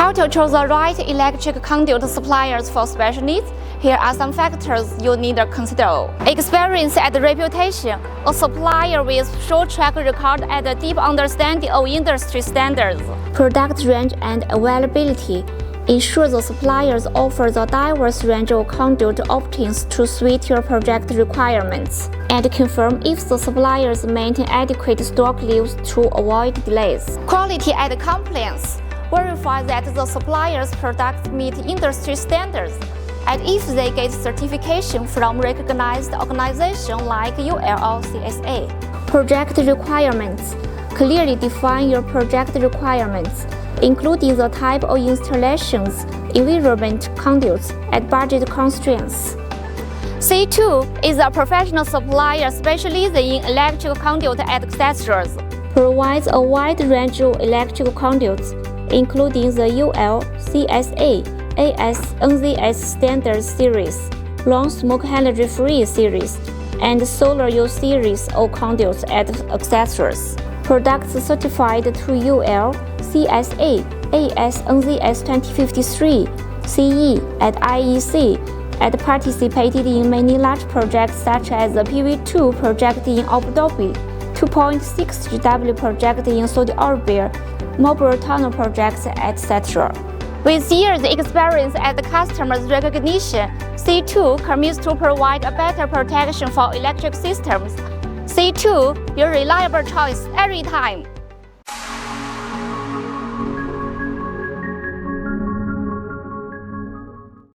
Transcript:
How to choose the right electric conduit suppliers for special needs? Here are some factors you need to consider. Experience and reputation. A supplier with short track record and a deep understanding of industry standards. Product range and availability. Ensure the suppliers offer the diverse range of conduit options to suit your project requirements. And confirm if the suppliers maintain adequate stock levels to avoid delays. Quality and compliance. Verify that the supplier's products meet industry standards, and if they get certification from recognized organizations like UL or CSA. Project requirements. Clearly define your project requirements, including the type of installations, environment conduits, and budget constraints. Ctube is a professional supplier specializing in electrical conduit and accessories. Provides a wide range of electrical conduits, including the UL, CSA, AS, NZS Standard Series, Long Smoke Halogen-Free Series, and Solar U Series of conduits and accessories. Products certified to UL, CSA, AS, NZS 2053, CE, and IEC, and participated in many large projects such as the PV2 project in Abu Dhabi, 2.6 GW project in Saudi Arabia, mobile tunnel projects, etc. With years' experience and customers' recognition, Ctube commits to provide a better protection for electric systems. Ctube, your reliable choice every time.